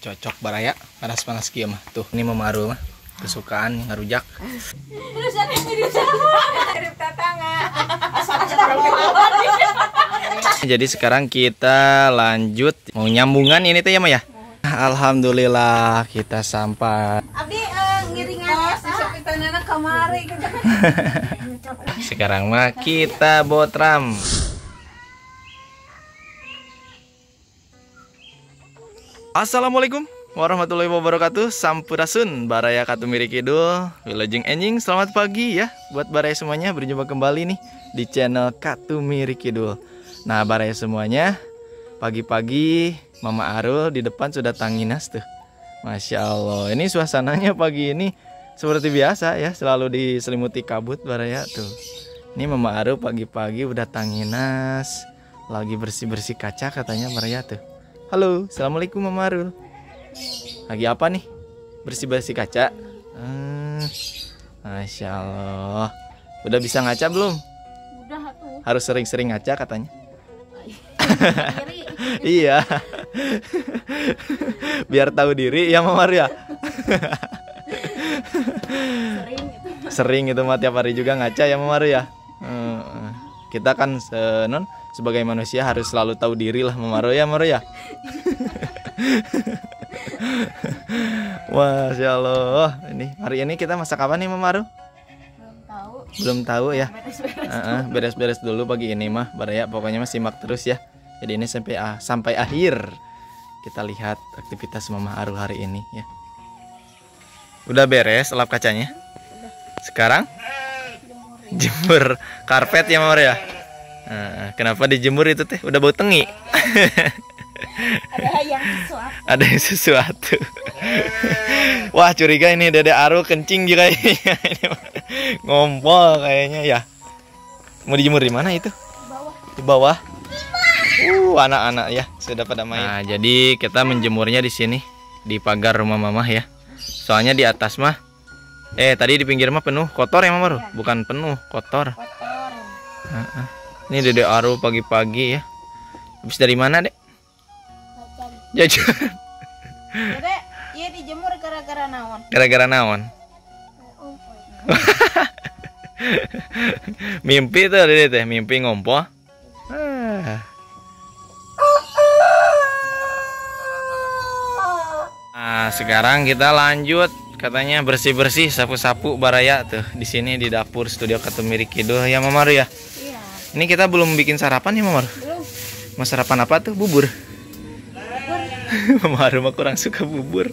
Cocok baraya panas-panas kieu mah. Tuh, ini memaru mah. Kesukaan ngarujak. Jadi sekarang kita lanjut mau nyambungan ini teh ya Mah ya. Alhamdulillah kita sampai. Abdi ngiringan sapitanana kamari. Sekarang mah kita botram. Assalamualaikum warahmatullahi wabarakatuh. Sampurasun baraya katumiri kidul, wilujeng enjing. Selamat pagi ya buat baraya semuanya. Berjumpa kembali nih di channel Katumiri Kidul. Nah baraya semuanya, pagi-pagi Mama Arul di depan sudah tanginas tuh. Masya Allah, ini suasananya pagi ini seperti biasa ya, selalu diselimuti kabut baraya tuh. Ini Mama Arul pagi-pagi udah tanginas, lagi bersih-bersih kaca katanya baraya tuh. Halo, assalamualaikum Mama Arul. Lagi apa nih? Bersih-bersih kaca. Masya Allah. Udah bisa ngaca belum? Udah tuh. Harus sering-sering ngaca katanya. Iya. Biar tahu diri ya Mama Arul ya. Sering itu mah tiap hari juga ngaca ya Mama Arul ya. Kita kan sebagai manusia harus selalu tahu diri lah Mama Arul ya Mama Arul ya. Masya Allah. Ini hari ini kita masak apa nih Mama Arul? Belum tahu ya. Beres-beres dulu pagi ini mah baraya. Pokoknya mah simak terus ya. Jadi ini sampai akhir kita lihat aktivitas Mama Arul hari ini ya. Udah beres lap kacanya? Sekarang jemur karpet ya Mama Arul ya. Kenapa dijemur itu teh? Udah bau tengi. Ada yang sesuatu. Wah curiga ini Dede Arul kencing juga kayaknya. Ngompol kayaknya ya. Mau dijemur di mana itu? Di bawah. Anak-anak ya sudah pada main. Nah jadi kita menjemurnya di sini di pagar rumah Mama ya. Soalnya di atas mah tadi di pinggir mah penuh kotor ya Mama Arul. Bukan penuh kotor. Ini Dede Arul pagi-pagi ya. Habis dari mana Dek? Jajan. Dek, iya dijemur gara-gara naon? Gara-gara naon? Mimpi tuh Dede teh, mimpi ngompo. Nah, sekarang kita lanjut katanya bersih-bersih, sapu-sapu baraya tuh di sini di dapur studio Katumiri Kidul ya Mama Arul ya. Iya. Ini kita belum bikin sarapan ya Mama Arul. Belum. Mau sarapan apa tuh? Bubur. Mama Arul mah kurang suka bubur.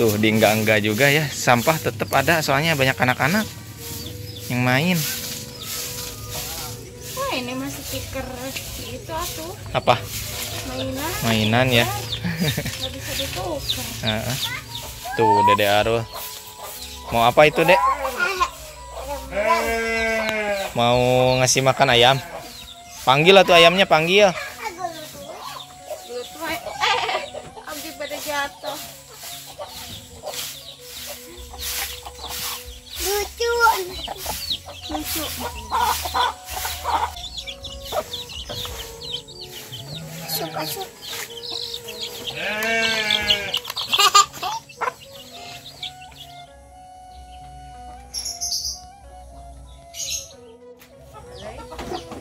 Tuh di enggak juga ya. Sampah tetap ada soalnya banyak anak-anak yang main. Wah ini masih stiker itu atuh. Apa? Mainan ya. Nggak bisa ditukar. Tuh Dede Arul. Mau apa itu Dek? Mau ngasih makan ayam. Panggil lah tuh ayamnya, panggil. Abdi pada jatuh. Lucu. Suka.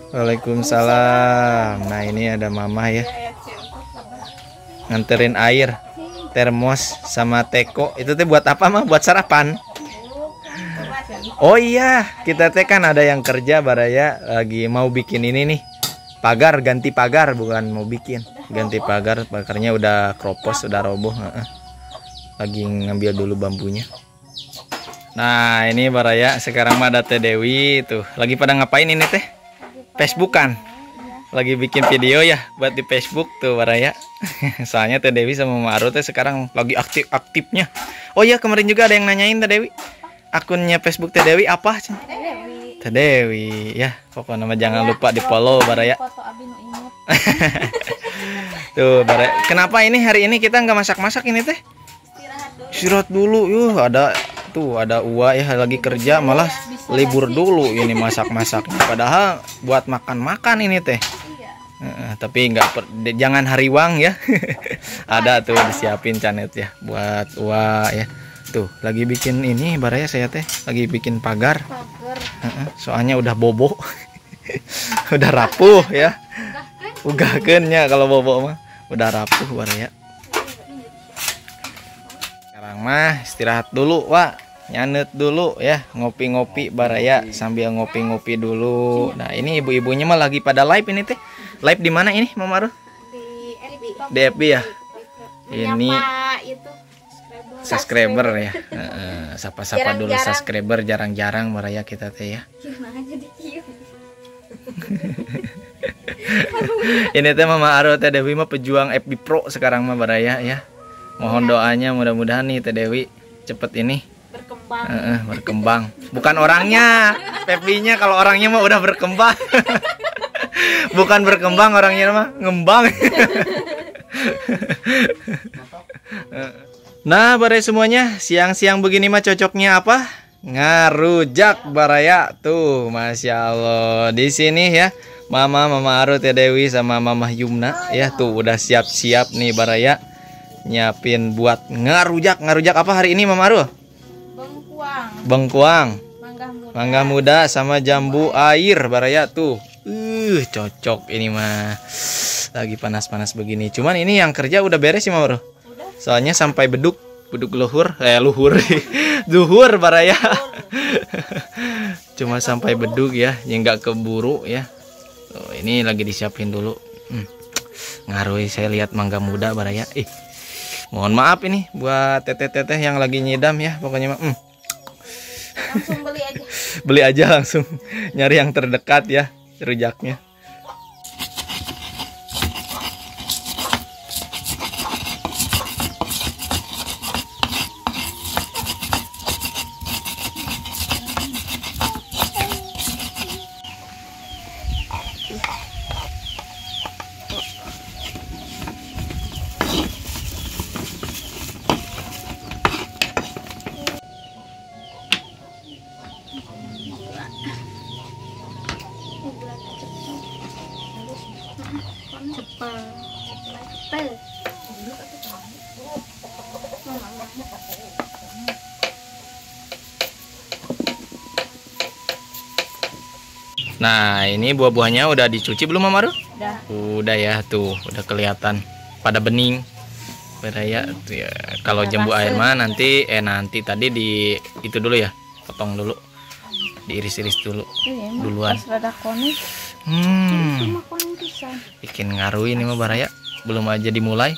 Waalaikumsalam. Nah ini ada Mama ya, nganterin air, termos sama teko. Itu teh buat apa mah? Buat sarapan. Oh iya, kita teh kan ada yang kerja baraya lagi mau bikin ini nih, pagar, ganti pagar, bukan mau bikin, ganti pagar. Pagarnya udah kropos, udah roboh. Lagi ngambil dulu bambunya. Nah ini baraya sekarang mah ada Teh Dewi tuh lagi pada ngapain ini teh? Facebookan, lagi bikin video ya buat di Facebook tuh baraya. Soalnya Teh Dewi sama Mama Arul teh sekarang lagi aktif-aktifnya. Oh iya kemarin juga ada yang nanyain Teh Dewi, akunnya Facebook Teh Dewi apa? Teh Dewi ya, pokoknya nama jangan lupa di follow baraya. Tuh baraya. Kenapa ini hari ini kita nggak masak-masak ini teh? Istirahat dulu. Ada tuh ada Uwa ya lagi kerja malah libur dulu ini masak-masaknya. Padahal buat makan-makan ini teh. Tapi jangan hariwang ya. Ada tuh disiapin canet ya buat Wak ya. Tuh lagi bikin ini baraya saya teh lagi bikin pagar. Soalnya udah bobo. Udah rapuh ya. Ugahkeunnya kalau bobo mah udah rapuh baraya. Sekarang mah istirahat dulu Wak. Nyanet dulu ya, ngopi-ngopi baraya sambil ngopi-ngopi dulu. Nah, ini ibu-ibunya mah lagi pada live ini teh. Live di mana ini, Mama Aru? Di FB ya. Ini subscriber ya. Sapa-sapa dulu subscriber jarang-jarang baraya kita teh ya. Ini teh Mama Aru Teh Dewi mah pejuang FB Pro sekarang mah baraya ya. Mohon doanya mudah-mudahan nih Teh Dewi cepet ini berkembang. Bukan orangnya, Pepinya. Kalau orangnya mah udah berkembang. Bukan berkembang, orangnya mah ngembang. Nah, baraya semuanya, siang-siang begini mah cocoknya apa? Ngarujak baraya tuh, masya Allah. Di sini ya, Mama Aru Teh Dewi sama Mama Yumna ya tuh udah siap-siap nih baraya nyiapin buat ngarujak. Ngarujak apa hari ini Mama Aru? Bengkuang, mangga muda sama jambu air baraya tuh. Cocok ini mah. Lagi panas-panas begini. Cuman ini yang kerja udah beres sih Mama Aru. Soalnya sampai beduk luhur, zuhur baraya. Cuma sampai beduk ya, yang nggak keburu ya. Ini lagi disiapin dulu. Ngaruh saya lihat mangga muda baraya. Mohon maaf ini buat teteh-teteh yang lagi nyidam ya, pokoknya mah. Langsung beli aja. Beli aja langsung, nyari yang terdekat ya rujaknya. Nah, ini buah-buahnya udah dicuci belum Mama Aru? Udah ya, tuh udah kelihatan pada bening. Baraya tuh ya. Kalau jambu air mah nanti tadi di itu dulu ya, potong dulu. Diiris-iris dulu. Duluan. Bikin ngaruh ini mah baraya. Belum aja dimulai.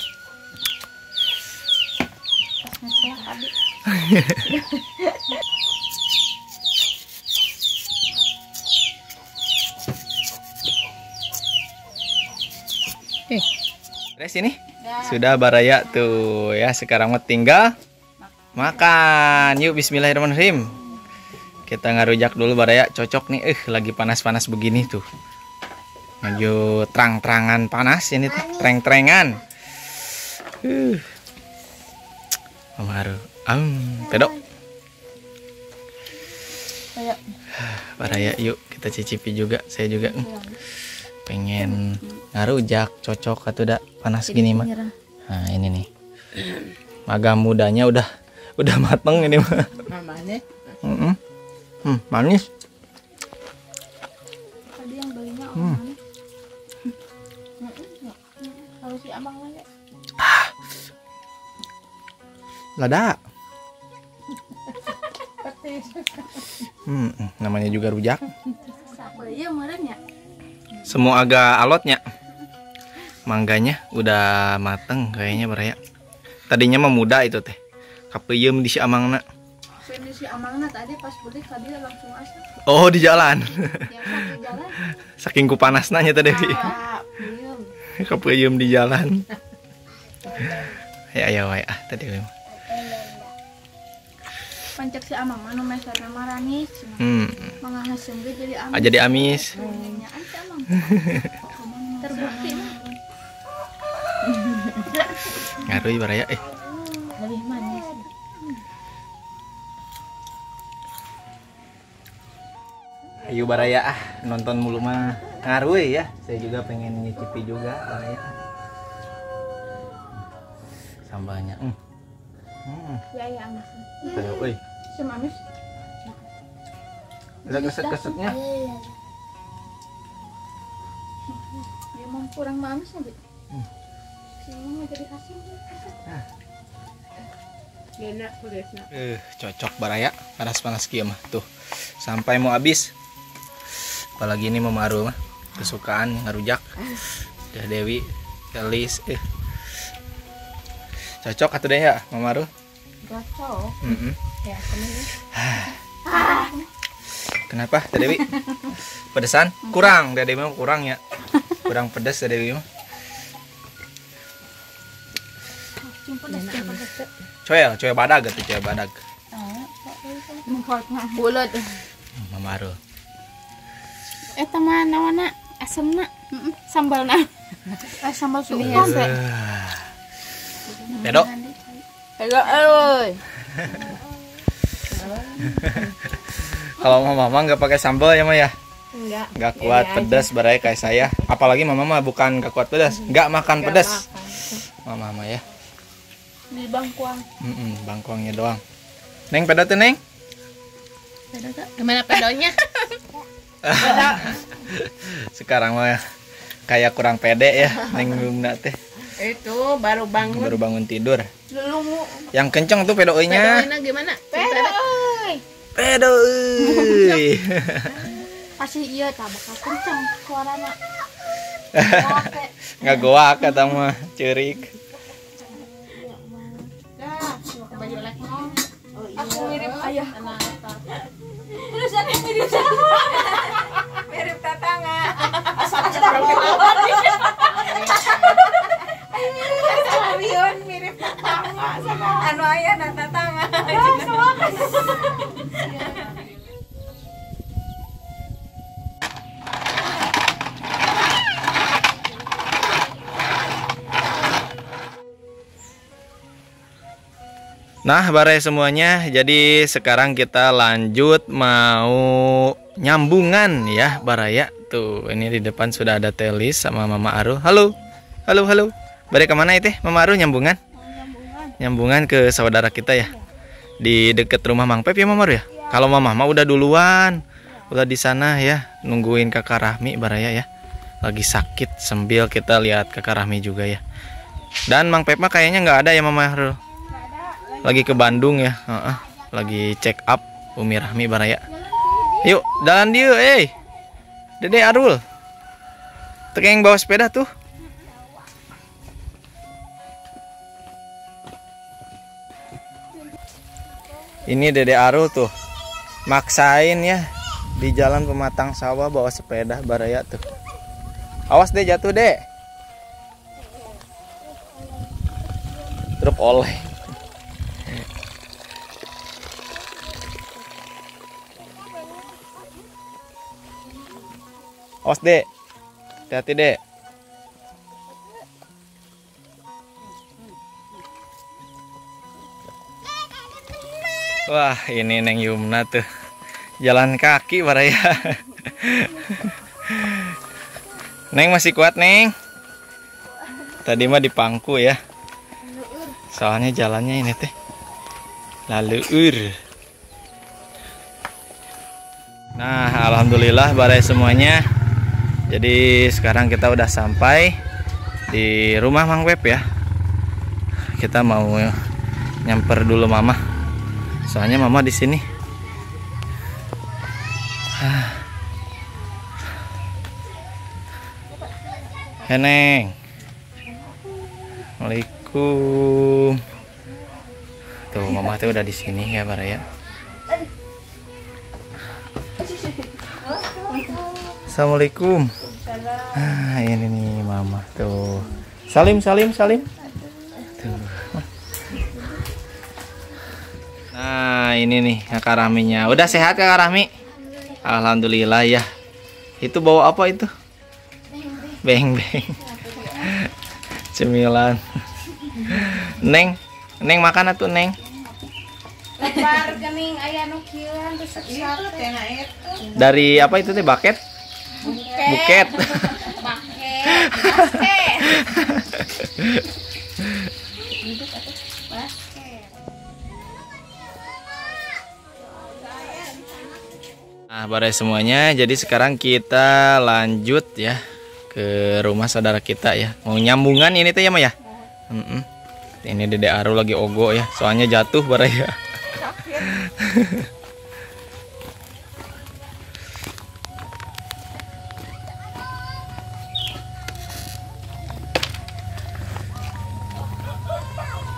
Beres ini? Sudah baraya tuh ya. Sekarang mah tinggal makan. Yuk bismillahirrahmanirrahim. Kita ngarujak dulu baraya. Cocok nih. Lagi panas-panas begini tuh. Maju terang-terangan panas ini tuh. Tereng-terengan. Mama Aru. Pedok. Baraya yuk kita cicipi juga. Saya juga pengen ngarujak, cocok atau udah panas gini mah. Nah ini nih mangga mudanya udah mateng ini mah. Manis. Tadi yang belinya harus si abang lagi. Lada. Namanya juga rujak. Iya merenya. Semua agak alotnya. Mangganya udah mateng kayaknya baraya. Tadinya mah muda itu teh. Kapeuyeum di si amangna. Di si amangna tadi pas beli tadi langsung asap. Oh, di jalan. Ya, di jalan. Saking kupanasna nya tadi. Kapeuyeum di jalan. Ya wae tadi. Pancak si amang anu meserna maranis. Mangahasem ge jadi amis. Jadi amis. Terbukti mah. Ngaruh baraya Lebih manis. Ayo baraya nonton mulu mah. Ngaruh ya. Saya juga pengen nyicipi juga baraya. Sambalnya. Ya ya amis. Tuh, euy. Sem amis. Ada keset-kesetnya. Dia mau kurang manis nanti. Mau jadi asin. Enak kudesna. Cocok baraya. Panas-panas kieu mah tuh. Sampai mau habis. Apalagi ini Mama Aru mah kesukaan ngarujak. Dah Dewi, Elis. Cocok atuh deh ya Mama Aru. Cocok. Ya, Kenapa Teh Dewi? Pedesan? Kurang, Teh Dewi mah kurang ya. Kurang pedas Teh Dewi mah. Coel badag gitu, coel badag. Bulat. Mama Aru. Eta mah nawana asemna. Sambalna. Sambal sukan teh. Pedok. Pedok euy. Kalau mama nggak pakai sambal ya mah ya? Nggak kuat Jadi pedas baraya kayak saya. Apalagi mama mah bukan nggak kuat pedas, nggak makan pedas. Mama mah ya. Di bangkuang. Bangkuangnya doang. Neng pedot tuh Neng? Gimana pedonya? Sekarang mah kayak kurang pede ya Neng Lumna teh. Itu baru bangun tidur. Lulungu. Yang kenceng tuh pedoinya. Pedoina gimana? Pedoi. Pedoi. Pasti iya tak bakal kenceng suaranya. Nggak goak kata mah cerik. Baju lek mau. Aku mirip ayah. Terus ada mirip siapa? Mirip tetangga. Avion mirip tetangga sama anu aya na tetangga. Nah, barai semuanya. Jadi sekarang kita lanjut mau nyambungan ya, baraya. Tuh, ini di depan sudah ada Telis sama Mama Aru. Halo. Halo, halo. Barai kemana itu, Mama Aru nyambungan? Nyambungan ke saudara kita ya. Di deket rumah Mang Pep ya, Mama Aru ya? Kalau Mama mah udah duluan. Udah di sana ya, nungguin Kakak Rahmi baraya ya. Lagi sakit sambil kita lihat Kakak Rahmi juga ya. Dan Mang Pep mah kayaknya nggak ada ya, Mama Aru. Lagi ke Bandung ya, lagi check up Umi Rahmi baraya. Yuk, jalan dia, Dede Arul. Tekeng bawa sepeda tuh. Ini Dede Arul tuh, maksain ya di jalan pematang sawah bawa sepeda baraya tuh. Awas deh jatuh deh. Drop oleh. Awas dek, hati-hati dek. Wah, ini Neng Yumna tuh jalan kaki baraya. Neng masih kuat Neng. Tadi mah di pangku ya. Soalnya jalannya ini teh laluur. Nah, alhamdulillah barai semuanya. Jadi sekarang kita udah sampai di rumah Mang Pep ya. Kita mau nyamper dulu Mama. Soalnya Mama di sini. Neng. Assalamualaikum. Tuh Mama tuh udah di sini ya Baraya. Assalamualaikum. Ini nih Mama tuh. Salim. Tuh. Nah, ini nih Kakak Rahminya. Udah sehat Kakak Rahmi? Alhamdulillah ya. Itu bawa apa itu? Beng. Cemilan. Neng makan atuh Neng. Lebar gening aya nu kieuan Dari apa itu teh baket? Buket Buket. Nah, barai semuanya. Jadi sekarang kita lanjut ya ke rumah saudara kita ya. Mau nyambungan ini teh ya, Mah ya? Ini Dede Aru lagi ogo ya. Soalnya jatuh barai ya.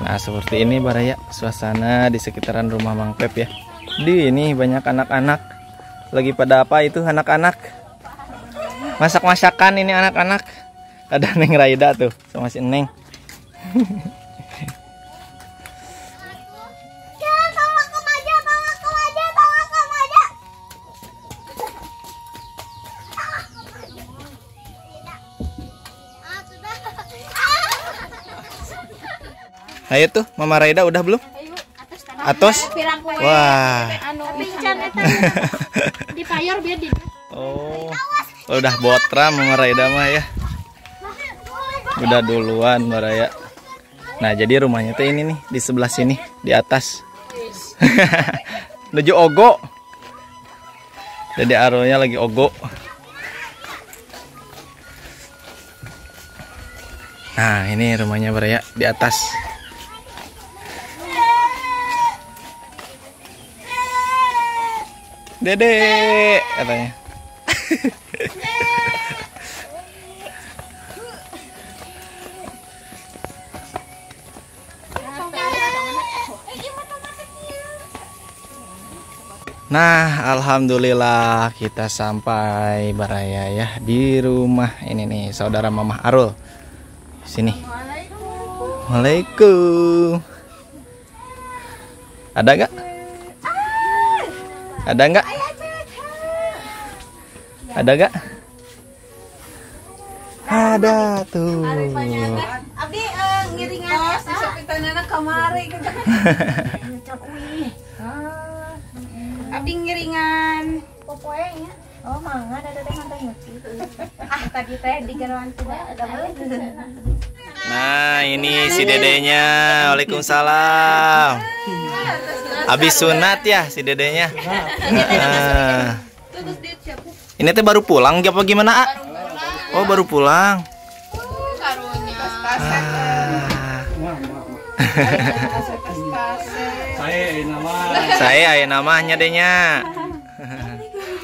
Nah, seperti ini baraya suasana di sekitaran rumah Mang Pep ya. Di ini banyak anak-anak. Lagi pada apa itu anak-anak? Masak-masakan ini anak-anak. Ada Neng Raida tuh sama si Neng. Ayo tuh, Mama Raida udah belum? Atos? Wah. Oh, udah botram Mama Raida mah ya. Udah duluan Baraya. Nah, jadi rumahnya tuh ini nih di sebelah sini, di atas. Menuju ogo. Dede Aronya lagi ogo. Nah, ini rumahnya Baraya di atas. Dede katanya. Nah, alhamdulillah kita sampai Baraya ya di rumah ini nih saudara Mama Arul. Sini. Waalaikumsalam. Ada nggak? Ada nggak? Ada nggak? Ada tuh. Abdi ngiringan sapitanana kamari. Abdi ngiringan popoe nya. Oh, mangga ada teh mantan nyuci. Ah, tadi teh di geroan tidak ada boleh. Nah, ini si dedenya. Waalaikumsalam. Habis sunat ya si dedenya. Ini teh baru pulang apa gimana, A? Oh, baru pulang. Saya namanya denya.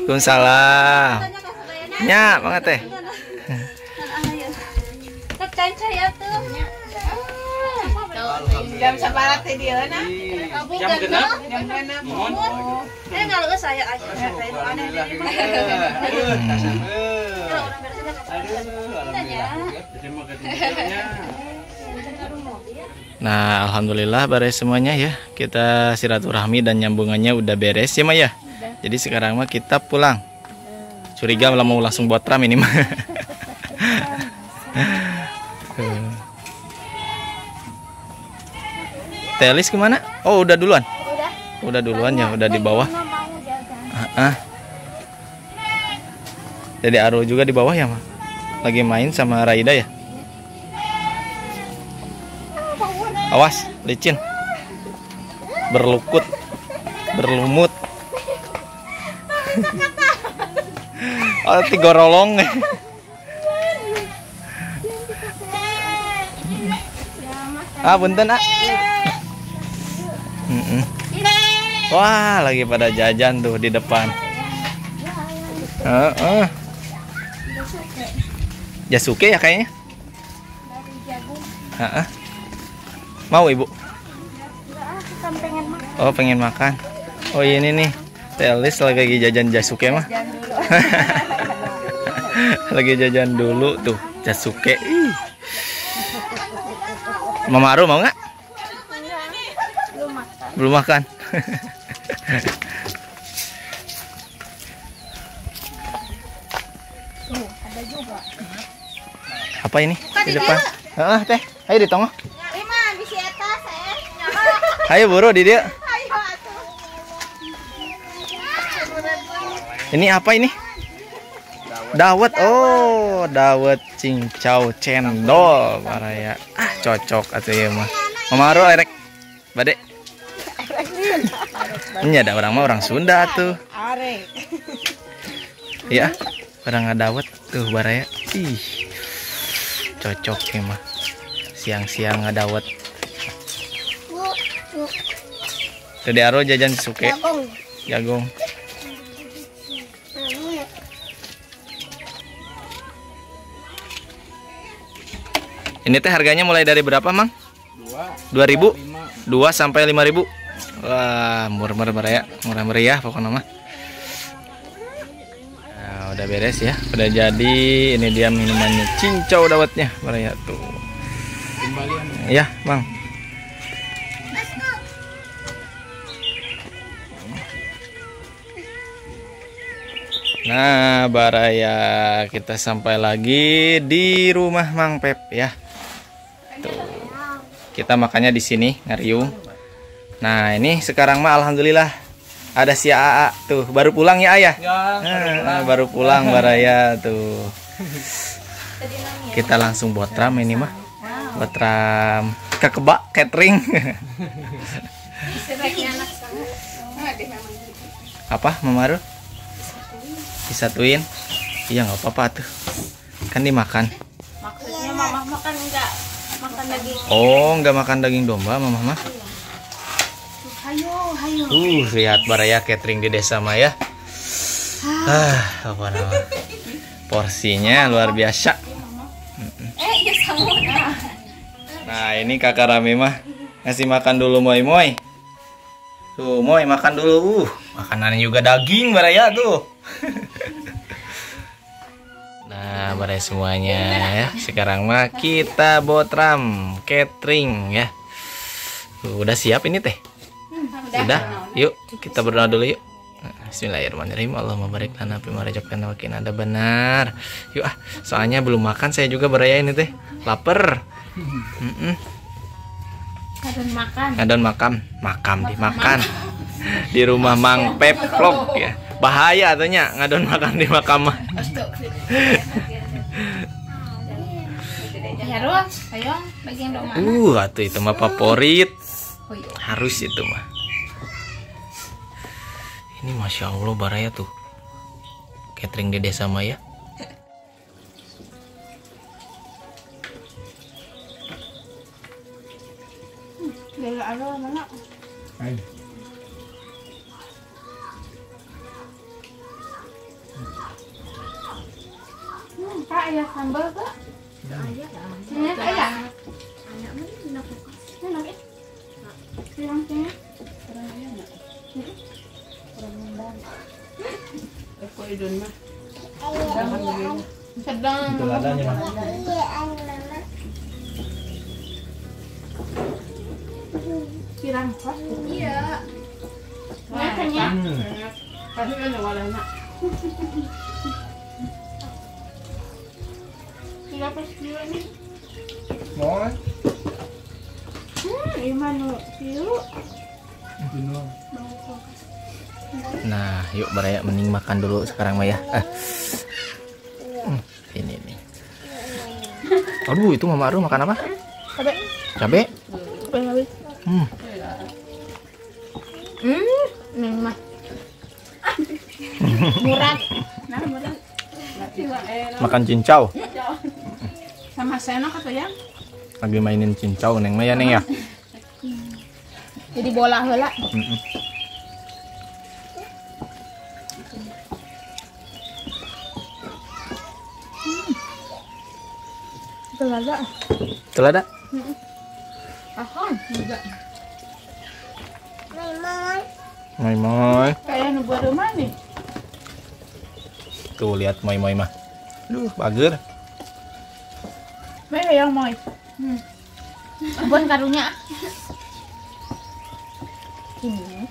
Waalaikumsalam. Nya, banget teh. Jam sabarat teh dia na. Jam genep. Saya enggak saya aja. Nah, alhamdulillah beres semuanya ya. Kita silaturahmi dan nyambungannya udah beres ya, Maya. Jadi sekarang mah kita pulang. Curiga malah mau langsung buat tram ini mah. Telis kemana? Oh, udah duluan. Udah duluan ya, udah di bawah. Jadi Arul juga di bawah ya, mah. Lagi main sama Raida ya. Awas, licin. Berlukut. Berlumut. Oh, tigorolong. Punten, A. Wah, lagi pada jajan tuh di depan. Jasuke ya kayaknya. Mau Ibu? Oh, pengen makan. Oh, ini nih. Telis lagi jajan Jasuke mah. Lagi jajan dulu tuh Jasuke. Mama Aru mau nggak? Belum makan. Ada juga. Apa ini? Di depan. Teh. Ayo ditongok. Ayo buru di dia. Ini apa ini? Dawet, oh, dawet cincau cendol baraya. Ah, cocok atuh ya mah. Mamaru erek. Bade. Nya ada orang mah orang Sunda tuh. Arek. Ya, orang ngadawet tuh baraya. Ih. Cocok ya mah. Siang-siang ngadawet. Tadi aro jajan suke. Jagung. Ini teh harganya mulai dari berapa, Mang? 2.000? 2 sampai 5.000. Wah, murah-murah ya. Murah meriah pokoknya mah. Nah, udah beres ya. Udah jadi. Ini dia minumannya cincau dawetnya, baraya tuh. Ya, Mang. Nah, baraya kita sampai lagi di rumah Mang Pep ya. Tuh. Kita makannya di sini, ngariung. Nah, ini sekarang mah alhamdulillah ada si AA tuh, baru pulang ya Ayah. Ya, baru pulang baraya tuh. Kita langsung botram ini mah. Botram kekebak catering. Apa, Mamaru? Disatuin? Iya nggak apa-apa tuh. Kan dimakan. Maksudnya mama makan enggak makan daging. Oh, nggak makan daging domba, Mama mah. Hayo. Lihat baraya catering di desa Maya. Apa nama? Porsinya luar biasa. Ya sama. Nah, ini Kakak Rami mah ngasih makan dulu moy. Tuh, moy makan dulu. Makanannya juga daging baraya tuh. Nah, baraya semuanya ya. Sekarang mah kita botram catering ya. Udah siap ini teh? Udah. Yuk, kita berdoa dulu yuk. Bismillahirrahmanirrahim. Allahumma barik lana fi ma razaqtana wa qina adzabannar. Yuk soalnya belum makan saya juga baraya ini teh. Lapar. Ngadon makam dimakan. Di rumah Mang Pep vlog ya. Bahaya atunya ngadon makan di makam mah. Harus, ayo bagian dong. Atuh itu mah favorit. Harus itu mah. Ini Masya Allah baraya tuh. Catering di desa Maya. Dari ada mana? Kak, ada sambal kak? Ada. Sini ada. Ada mana? Ini lagi. Silang sini. Aku idun mah. Sedang. Silang kok? Iya. Makanya. Kasi ano wala na. Sila pa sila ni. Moy. Imano siyo. Nah, yuk baraya mending makan dulu sekarang Maya. Ini nih. Aduh, itu Mama Aru makan apa? Cabe. Cabe? Cabe. Mah. Murad. Nah, murad. Makan cincau. Sama seno kata ya. Lagi mainin cincau Neng Maya Neng ya. Jadi bola heula. Telada. Telada? Ahon juga. Moy. Kayak nu buat rumah nih. Tuh lihat moy mah. Aduh, bager. Bae yang moy. Buat karunya. Ini.